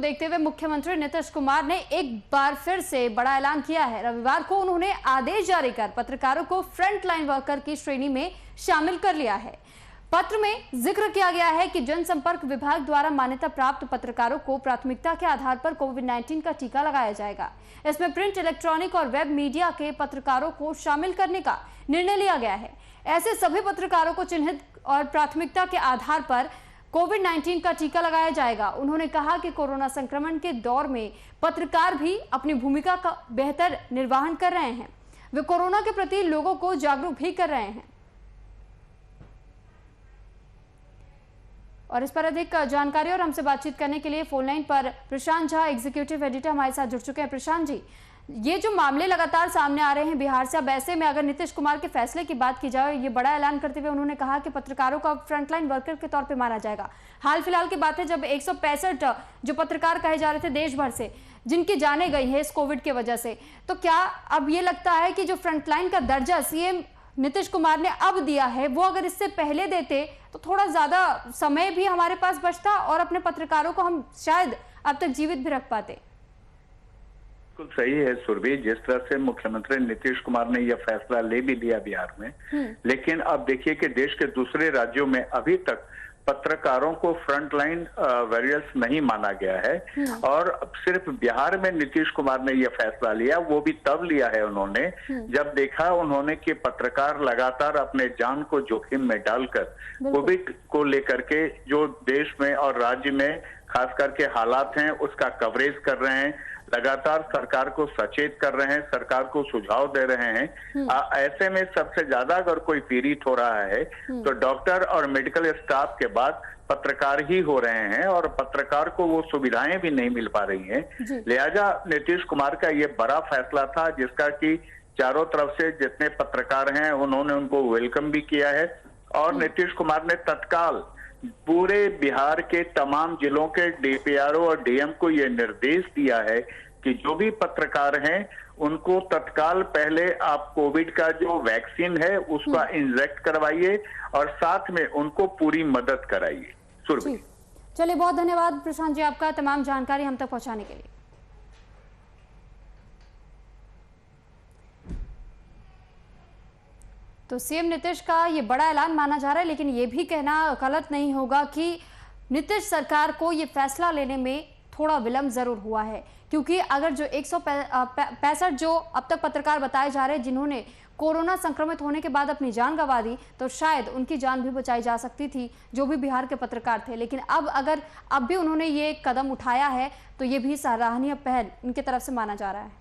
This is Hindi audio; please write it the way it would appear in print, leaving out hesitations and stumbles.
देखते हुए मुख्यमंत्री नीतीश कुमार ने एक बार फिर से बड़ा ऐलान किया है। रविवार को उन्होंने आदेश जारी कर पत्रकारों को फ्रंट लाइन वर्कर की श्रेणी में शामिल कर लिया है। पत्र में जिक्र किया गया है कि जनसंपर्क विभाग द्वारा मान्यता प्राप्त पत्रकारों को प्राथमिकता के आधार पर कोविड-19 का टीका लगाया जाएगा। इसमें प्रिंट, इलेक्ट्रॉनिक और वेब मीडिया के पत्रकारों को शामिल करने का निर्णय लिया गया है। ऐसे सभी पत्रकारों को चिन्हित और प्राथमिकता के आधार पर कोविड-19 का टीका लगाया जाएगा। उन्होंने कहा कि कोरोना संक्रमण के दौर में पत्रकार भी अपनी भूमिका का बेहतर निर्वहन कर रहे हैं। वे कोरोना के प्रति लोगों को जागरूक भी कर रहे हैं। और इस पर अधिक जानकारी और हमसे बातचीत करने के लिए फोन लाइन पर प्रशांत झा, एग्जीक्यूटिव एडिटर, हमारे साथ जुड़ चुके हैं। प्रशांत जी, ये जो मामले लगातार सामने आ रहे हैं बिहार से, अब ऐसे में अगर नीतीश कुमार के फैसले की बात की जाए, ये बड़ा ऐलान करते हुए उन्होंने कहा कि पत्रकारों को अब फ्रंटलाइन वर्कर के तौर पे माना जाएगा। हाल फिलहाल की बात है जब 165 जो पत्रकार कहे जा रहे थे देश भर से, जिनकी जाने गई है इस कोविड की वजह से, तो क्या अब ये लगता है कि जो फ्रंटलाइन का दर्जा सीएम नीतीश कुमार ने अब दिया है, वो अगर इससे पहले देते तो थोड़ा ज्यादा समय भी हमारे पास बचता और अपने पत्रकारों को हम शायद अब तक जीवित भी रख पाते? बिल्कुल सही है सुरभि, जिस तरह से मुख्यमंत्री नीतीश कुमार ने यह फैसला ले भी लिया बिहार में, लेकिन अब देखिए कि देश के दूसरे राज्यों में अभी तक पत्रकारों को फ्रंटलाइन वॉरियर्स नहीं माना गया है। और सिर्फ बिहार में नीतीश कुमार ने यह फैसला लिया, वो भी तब लिया है उन्होंने जब देखा उन्होंने कि पत्रकार लगातार अपने जान को जोखिम में डालकर कोविड को लेकर के जो देश में और राज्य में खास करके हालात हैं उसका कवरेज कर रहे हैं, लगातार सरकार को सचेत कर रहे हैं, सरकार को सुझाव दे रहे हैं। ऐसे में सबसे ज्यादा अगर कोई पीड़ित हो रहा है तो डॉक्टर और मेडिकल स्टाफ के बाद पत्रकार ही हो रहे हैं और पत्रकार को वो सुविधाएं भी नहीं मिल पा रही हैं। लिहाजा नीतीश कुमार का ये बड़ा फैसला था जिसका कि चारों तरफ से जितने पत्रकार हैं उन्होंने उनको वेलकम भी किया है। और नीतीश कुमार ने तत्काल पूरे बिहार के तमाम जिलों के डीपीआरओ और डीएम को यह निर्देश दिया है कि जो भी पत्रकार हैं उनको तत्काल पहले आप कोविड का जो वैक्सीन है उसका इंजेक्ट करवाइए और साथ में उनको पूरी मदद कराइए। सुरभि, चलिए, बहुत धन्यवाद प्रशांत जी आपका तमाम जानकारी हम तक पहुंचाने के लिए। तो सीएम नीतीश का ये बड़ा ऐलान माना जा रहा है, लेकिन ये भी कहना गलत नहीं होगा कि नीतीश सरकार को ये फैसला लेने में थोड़ा विलंब जरूर हुआ है, क्योंकि अगर जो 165 जो अब तक पत्रकार बताए जा रहे हैं जिन्होंने कोरोना संक्रमित होने के बाद अपनी जान गंवा दी, तो शायद उनकी जान भी बचाई जा सकती थी जो भी बिहार के पत्रकार थे। लेकिन अब भी उन्होंने ये कदम उठाया है तो ये भी सराहनीय पहल उनकी तरफ से माना जा रहा है।